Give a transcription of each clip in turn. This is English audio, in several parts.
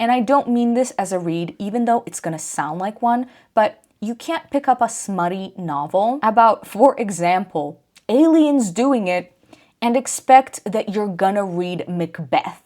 And I don't mean this as a read, even though it's gonna sound like one, but you can't pick up a smutty novel about, for example, aliens doing it and expect that you're gonna read Macbeth.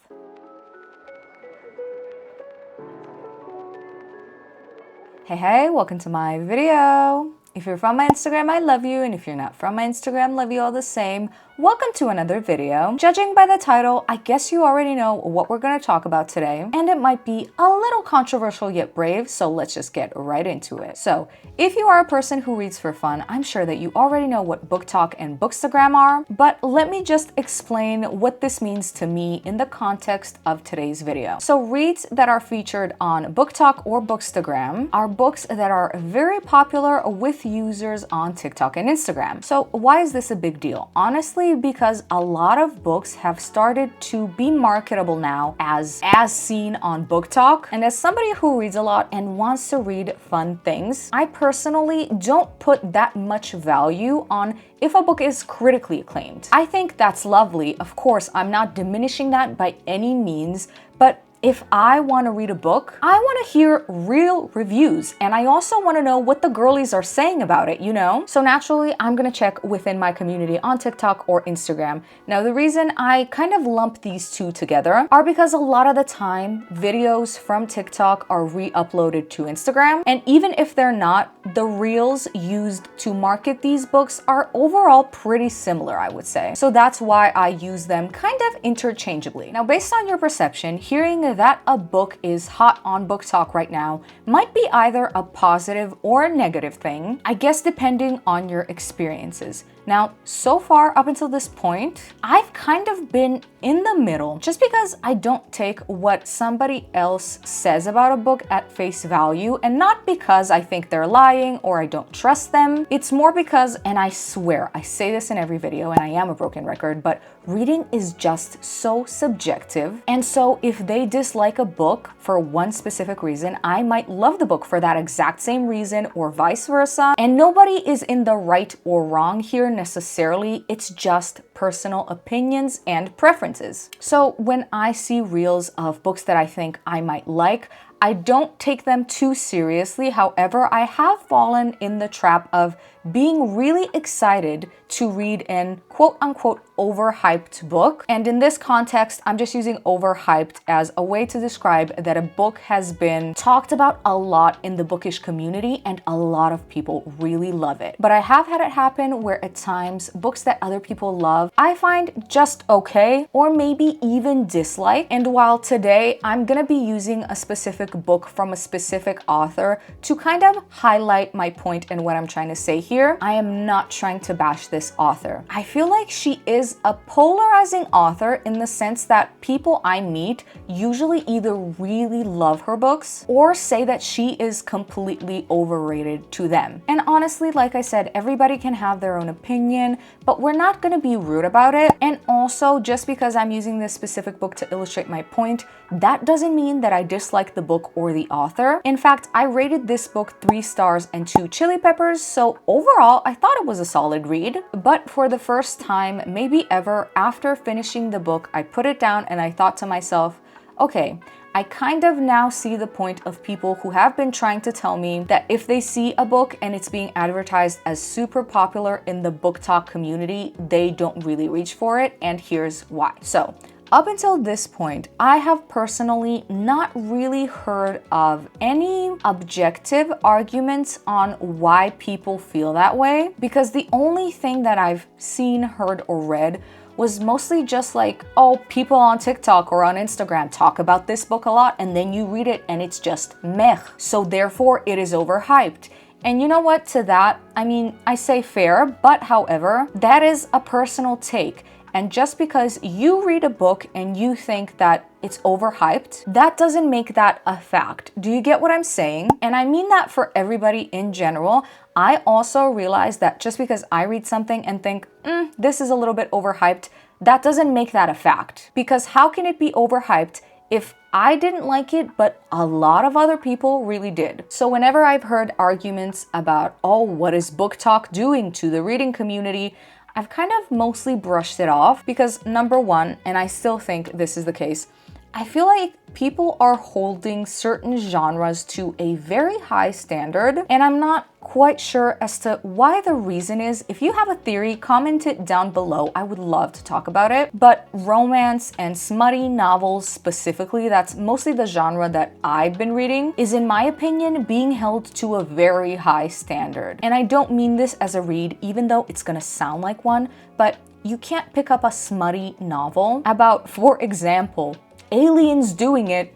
Hey, welcome to my video. If you're from my Instagram, I love you, and if you're not from my Instagram, love you all the same. Welcome to another video. Judging by the title, I guess you already know what we're going to talk about today, and it might be a little controversial yet brave, so let's just get right into it. So, if you are a person who reads for fun, I'm sure that you already know what BookTok and Bookstagram are, but let me just explain what this means to me in the context of today's video. So, reads that are featured on BookTok or Bookstagram are books that are very popular with users on TikTok and Instagram. So, why is this a big deal? Honestly, because a lot of books have started to be marketable now as seen on BookTok. And as somebody who reads a lot and wants to read fun things, I personally don't put that much value on if a book is critically acclaimed. I think that's lovely. Of course, I'm not diminishing that by any means, but if I want to read a book, I want to hear real reviews, and I also want to know what the girlies are saying about it, you know? So naturally, I'm going to check within my community on TikTok or Instagram. Now, the reason I kind of lump these two together are because a lot of the time, videos from TikTok are re-uploaded to Instagram, and even if they're not, the reels used to market these books are overall pretty similar, I would say. So that's why I use them kind of interchangeably. Now, based on your perception, hearing that a book is hot on BookTok right now might be either a positive or a negative thing, I guess depending on your experiences. Now, so far up until this point, I've kind of been in the middle just because I don't take what somebody else says about a book at face value, and not because I think they're lying or I don't trust them. It's more because, and I swear, I say this in every video and I am a broken record, but reading is just so subjective. And so if they dislike a book for one specific reason, I might love the book for that exact same reason or vice versa. And nobody is in the right or wrong here necessarily. It's just personal opinions and preferences. So when I see reels of books that I think I might like, I don't take them too seriously. However, I have fallen in the trap of being really excited to read an quote-unquote overhyped book. And in this context, I'm just using overhyped as a way to describe that a book has been talked about a lot in the bookish community and a lot of people really love it. But I have had it happen where at times books that other people love, I find just okay or maybe even dislike. And while today I'm gonna be using a specific book from a specific author to kind of highlight my point and what I'm trying to say here, I am not trying to bash this author. I feel like she is a polarizing author in the sense that people I meet usually either really love her books or say that she is completely overrated to them. And honestly, like I said, everybody can have their own opinion, but we're not gonna be rude about it. And also, just because I'm using this specific book to illustrate my point, that doesn't mean that I dislike the book or the author. In fact, I rated this book 3 stars and 2 chili peppers, so overall, I thought it was a solid read. But for the first time, maybe ever, after finishing the book, I put it down and I thought to myself, okay, I kind of now see the point of people who have been trying to tell me that if they see a book and it's being advertised as super popular in the BookTok community, they don't really reach for it, and here's why. So, up until this point, I have personally not really heard of any objective arguments on why people feel that way, because the only thing that I've seen, heard, or read was mostly just like, oh, people on TikTok or on Instagram talk about this book a lot, and then you read it and it's just meh, so therefore it is overhyped. And you know what, to that, I mean, I say fair, but however, that is a personal take. And just because you read a book and you think that it's overhyped, that doesn't make that a fact. Do you get what I'm saying? And I mean that for everybody in general. I also realize that just because I read something and think, this is a little bit overhyped, that doesn't make that a fact. Because how can it be overhyped if I didn't like it, but a lot of other people really did? So whenever I've heard arguments about, oh, what is BookTok doing to the reading community, I've kind of mostly brushed it off because number one, and I still think this is the case, I feel like people are holding certain genres to a very high standard, and I'm not quite sure as to why the reason is. If you have a theory, comment it down below. I would love to talk about it. But romance and smutty novels specifically, that's mostly the genre that I've been reading, is in my opinion being held to a very high standard. And I don't mean this as a read, even though it's gonna sound like one, but you can't pick up a smutty novel about, for example, aliens doing it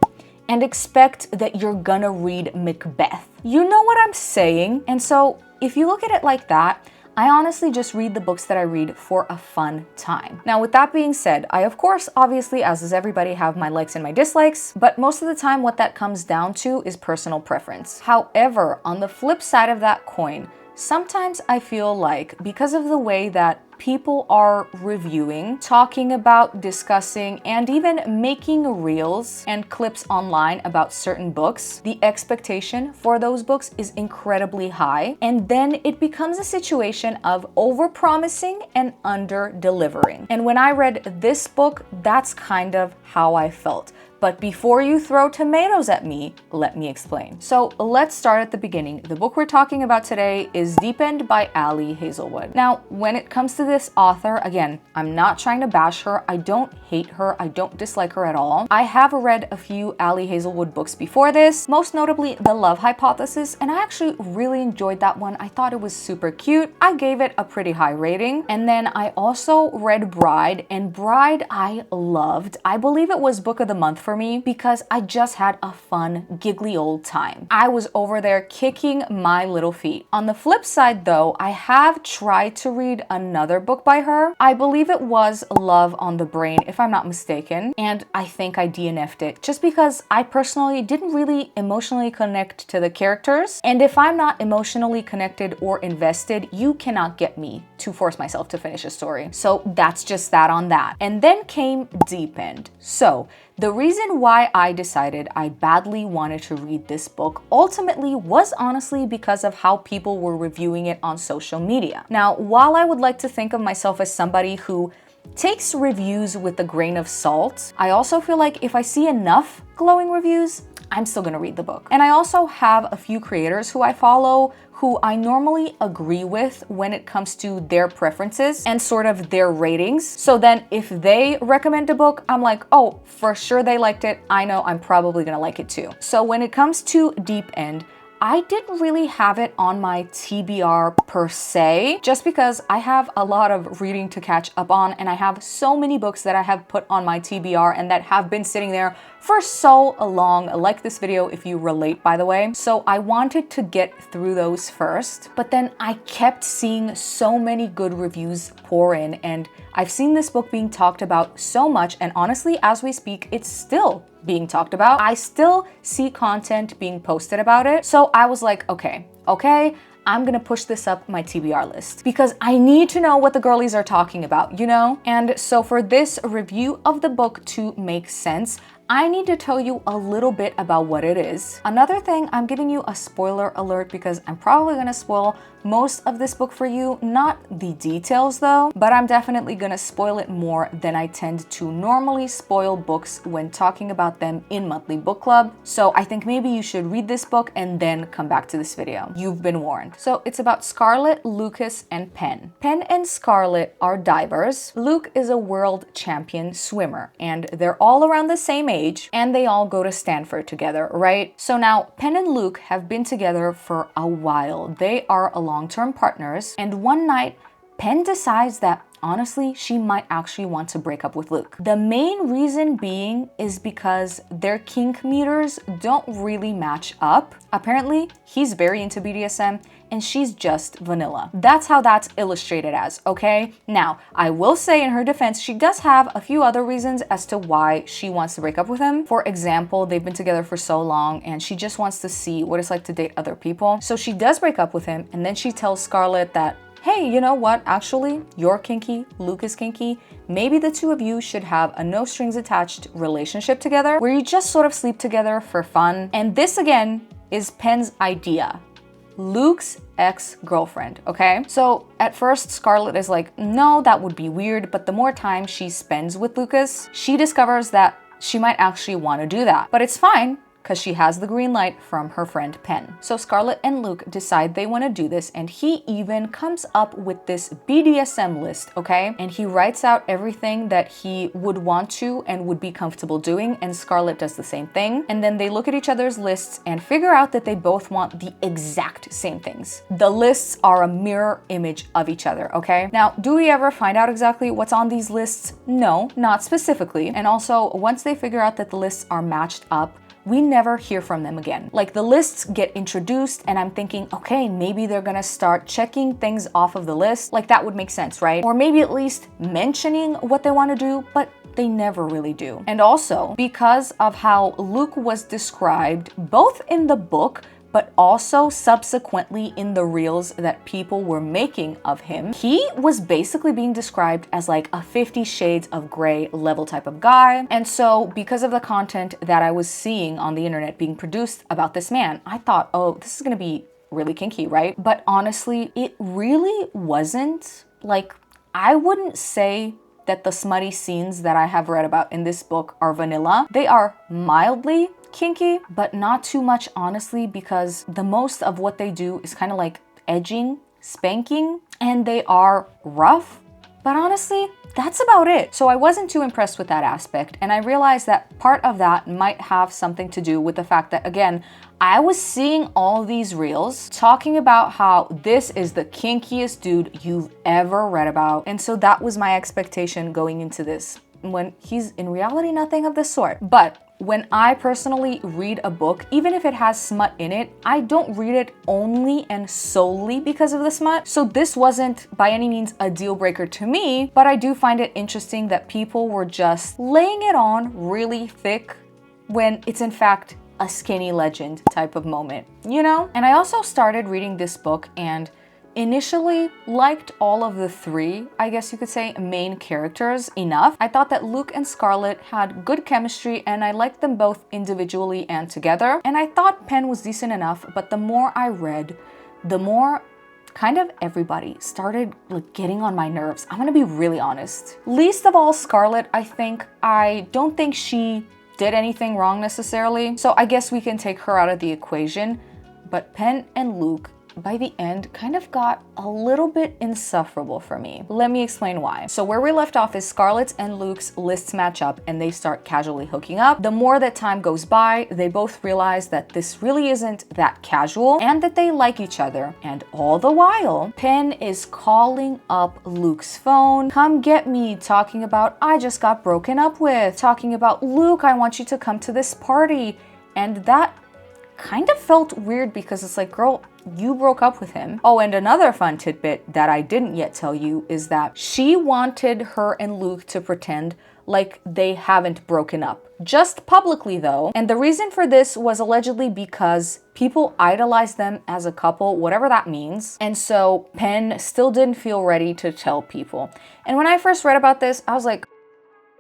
and expect that you're gonna read Macbeth. You know what I'm saying? And so if you look at it like that, I honestly just read the books that I read for a fun time. Now, with that being said, I of course, obviously, as does everybody, have my likes and my dislikes, but most of the time what that comes down to is personal preference. However, on the flip side of that coin, sometimes I feel like because of the way that people are reviewing, talking about, discussing, and even making reels and clips online about certain books, the expectation for those books is incredibly high. And then it becomes a situation of over-promising and under-delivering. And when I read this book, that's kind of how I felt. But before you throw tomatoes at me, let me explain. So let's start at the beginning. The book we're talking about today is Deep End by Ali Hazelwood. Now, when it comes to this author, again, I'm not trying to bash her. I don't hate her. I don't dislike her at all. I have read a few Ali Hazelwood books before this, most notably The Love Hypothesis, and I actually really enjoyed that one. I thought it was super cute. I gave it a pretty high rating. And then I also read Bride, and Bride I loved. I believe it was Book of the Month for me because I just had a fun, giggly old time. I was over there kicking my little feet. On the flip side though, I have tried to read another book by her. I believe it was Love on the Brain, if I'm not mistaken, and I think I DNF'd it just because I personally didn't really emotionally connect to the characters. And if I'm not emotionally connected or invested, you cannot get me to force myself to finish a story. So that's just that on that. And then came Deep End. So the reason why I decided I badly wanted to read this book ultimately was honestly because of how people were reviewing it on social media. Now, while I would like to think of myself as somebody who takes reviews with a grain of salt, I also feel like if I see enough glowing reviews, I'm still gonna read the book. And I also have a few creators who I follow who I normally agree with when it comes to their preferences and sort of their ratings. So then if they recommend a book, I'm like, oh, for sure they liked it. I know I'm probably gonna like it too. So when it comes to Deep End, I didn't really have it on my TBR per se, just because I have a lot of reading to catch up on and I have so many books that I have put on my TBR and that have been sitting there for so long. Like this video if you relate, by the way. So I wanted to get through those first, but then I kept seeing so many good reviews pour in, and I've seen this book being talked about so much, and honestly, as we speak, it's still being talked about. I still see content being posted about it. So I was like, okay, I'm gonna push this up my TBR list because I need to know what the girlies are talking about, you know? And so for this review of the book to make sense, I need to tell you a little bit about what it is. Another thing, I'm giving you a spoiler alert because I'm probably gonna spoil most of this book for you, not the details though, but I'm definitely gonna spoil it more than I tend to normally spoil books when talking about them in monthly book club. So I think maybe you should read this book and then come back to this video. You've been warned. So it's about Scarlett, Lucas, and Penn. Penn and Scarlett are divers. Luke is a world champion swimmer, and they're all around the same age, and they all go to Stanford together, right? So now Penn and Luke have been together for a while. They are long-term partners, and one night Penn decides that honestly, she might actually want to break up with Luke. The main reason being is because their kink meters don't really match up. Apparently, he's very into BDSM and she's just vanilla. That's how that's illustrated as, okay? Now, I will say in her defense, she does have a few other reasons as to why she wants to break up with him. For example, they've been together for so long and she just wants to see what it's like to date other people. So she does break up with him, and then she tells Scarlett that, hey, you know what? Actually, you're kinky, Luke is kinky. Maybe the two of you should have a no strings attached relationship together where you just sort of sleep together for fun. And this again is Penn's idea. Luke's ex-girlfriend, okay? So at first Scarlett is like, no, that would be weird. But the more time she spends with Lucas, she discovers that she might actually want to do that. But it's fine, because she has the green light from her friend Pen. So Scarlett and Luke decide they want to do this, and he even comes up with this BDSM list, okay? And he writes out everything that he would want to and would be comfortable doing, and Scarlett does the same thing. And then they look at each other's lists and figure out that they both want the exact same things. The lists are a mirror image of each other, okay? Now, do we ever find out exactly what's on these lists? No, not specifically. And also, once they figure out that the lists are matched up, we never hear from them again. Like, the lists get introduced and I'm thinking, okay, maybe they're gonna start checking things off of the list. Like, that would make sense, right? Or maybe at least mentioning what they want to do, but they never really do. And also, because of how Luke was described both in the book but also subsequently in the reels that people were making of him, he was basically being described as like a 50 Shades of Grey level type of guy. And so because of the content that I was seeing on the internet being produced about this man, I thought, oh, this is gonna be really kinky, right? But honestly, it really wasn't. Like, I wouldn't say that the smutty scenes that I have read about in this book are vanilla. They are mildly kinky, but not too much, honestly, because the most of what they do is kind of like edging, spanking, and they are rough. But honestly, that's about it. So I wasn't too impressed with that aspect, and I realized that part of that might have something to do with the fact that, again, I was seeing all these reels talking about how this is the kinkiest dude you've ever read about. And so that was my expectation going into this, when he's in reality nothing of the sort. But when I personally read a book, even if it has smut in it, I don't read it only and solely because of the smut. So this wasn't by any means a deal breaker to me, but I do find it interesting that people were just laying it on really thick when it's in fact a skinny legend type of moment, you know? And I also started reading this book and initially liked all of the three, I guess you could say, main characters enough. I thought that Luke and Scarlett had good chemistry and I liked them both individually and together. And I thought Pen was decent enough, but the more I read, the more kind of everybody started like getting on my nerves. I'm gonna be really honest. Least of all Scarlett, I think. I don't think she did anything wrong necessarily, so I guess we can take her out of the equation. But Pen and Luke, by the end, kind of got a little bit insufferable for me. Let me explain why. So where we left off is Scarlett's and Luke's lists match up and they start casually hooking up. The more that time goes by, they both realize that this really isn't that casual and that they like each other. And all the while, Pen is calling up Luke's phone, come get me, talking about, I just got broken up with, talking about, Luke, I want you to come to this party. And that kind of felt weird because it's like, girl, you broke up with him. Oh, and another fun tidbit that I didn't yet tell you is that she wanted her and Luke to pretend like they haven't broken up. Just publicly though. And the reason for this was allegedly because people idolized them as a couple, whatever that means. And so Pen still didn't feel ready to tell people. And when I first read about this, I was like,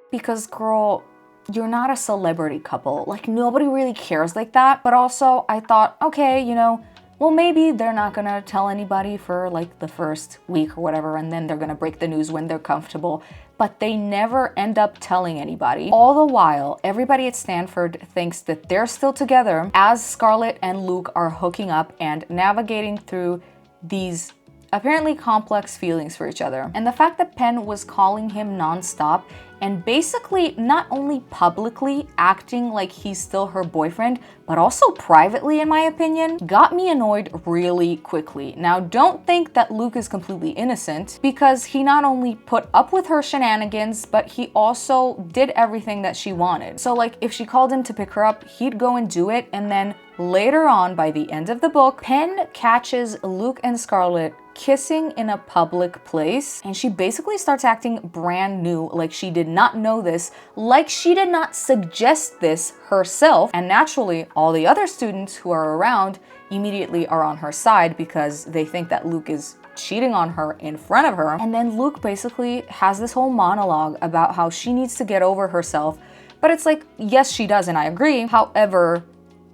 because girl, you're not a celebrity couple. Like, nobody really cares like that. But also I thought, okay, you know, well, maybe they're not gonna tell anybody for like the first week or whatever, and then they're gonna break the news when they're comfortable. But they never end up telling anybody. All the while, everybody at Stanford thinks that they're still together as Scarlett and Luke are hooking up and navigating through these apparently complex feelings for each other. And the fact that Pen was calling him nonstop and basically not only publicly acting like he's still her boyfriend, but also privately, in my opinion, got me annoyed really quickly. Now, don't think that Luke is completely innocent, because he not only put up with her shenanigans, but he also did everything that she wanted. So like, if she called him to pick her up, he'd go and do it, and then later on, by the end of the book, Pen catches Luke and Scarlett kissing in a public place, and she basically starts acting brand new, like she did not know this, like she did not suggest this herself. And naturally, all the other students who are around immediately are on her side because they think that Luke is cheating on her in front of her. And then Luke basically has this whole monologue about how she needs to get over herself. But it's like, yes, she does, and I agree. However,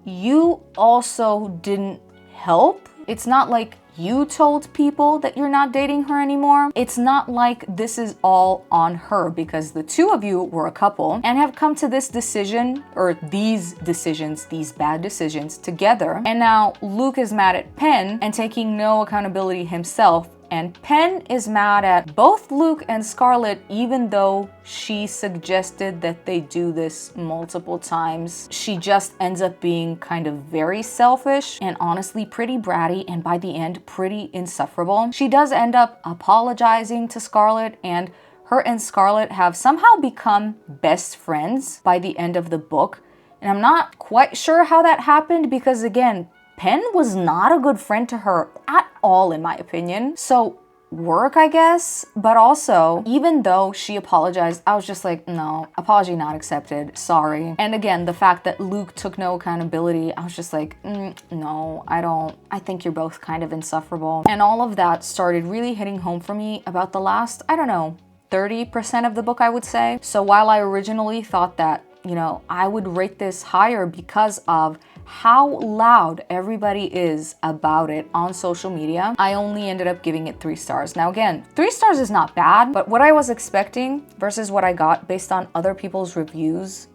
you also didn't help. It's not like you told people that you're not dating her anymore. It's not like this is all on her, because the two of you were a couple and have come to this decision, or these decisions, these bad decisions together. And now Luke is mad at Penn and taking no accountability himself. And Penn is mad at both Luke and Scarlett, even though she suggested that they do this multiple times. She just ends up being kind of very selfish and honestly pretty bratty, and by the end, pretty insufferable. She does end up apologizing to Scarlett, and her and Scarlett have somehow become best friends by the end of the book. And I'm not quite sure how that happened, because again, Penn was not a good friend to her at all, in my opinion. So work, I guess. But also, even though she apologized, I was just like, no, apology not accepted, sorry. And again, the fact that Luke took no accountability, I was just like, no, I think you're both kind of insufferable. And all of that started really hitting home for me about the last, I don't know, 30% of the book, I would say. So while I originally thought that, you know, I would rate this higher because of how loud everybody is about it on social media, I only ended up giving it 3 stars. Now again, 3 stars is not bad, but what I was expecting versus what I got based on other people's reviews,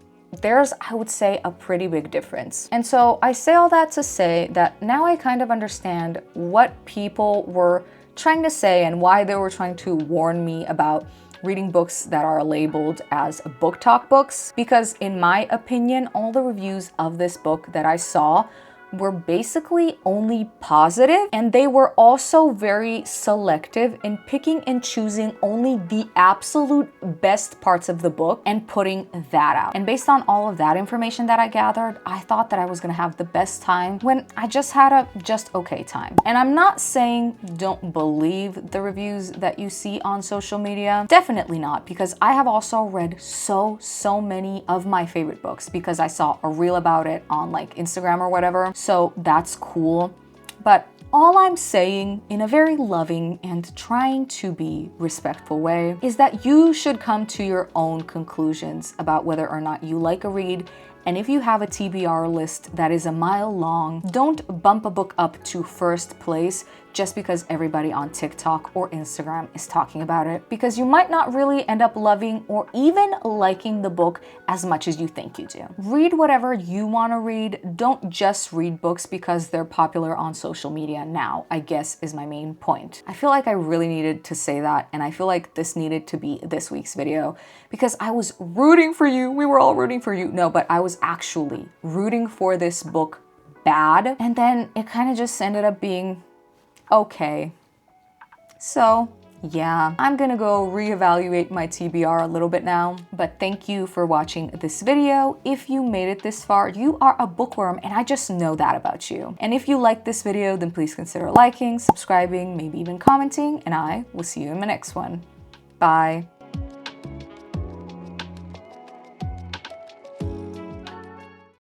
there's, I would say, a pretty big difference. And so I say all that to say that now I kind of understand what people were trying to say and why they were trying to warn me about reading books that are labeled as BookTok books, because in my opinion, all the reviews of this book that I saw were basically only positive, and they were also very selective in picking and choosing only the absolute best parts of the book and putting that out. And based on all of that information that I gathered, I thought that I was gonna have the best time when I just had a just okay time. And I'm not saying don't believe the reviews that you see on social media. Definitely not, because I have also read so many of my favorite books because I saw a reel about it on like Instagram or whatever. So that's cool. But all I'm saying, in a very loving and trying to be respectful way, is that you should come to your own conclusions about whether or not you like a read. And if you have a TBR list that is a mile long, don't bump a book up to first place just because everybody on TikTok or Instagram is talking about it, because you might not really end up loving or even liking the book as much as you think you do. Read whatever you want to read. Don't just read books because they're popular on social media now, I guess is my main point. I feel like I really needed to say that, and I feel like this needed to be this week's video because I was rooting for you. We were all rooting for you. No, but I was actually rooting for this book bad, and then it kind of just ended up being okay. So yeah, I'm gonna go reevaluate my TBR a little bit now, but thank you for watching this video. If you made it this far, you are a bookworm, and I just know that about you. And if you like this video, then please consider liking, subscribing, maybe even commenting, and I will see you in my next one. Bye.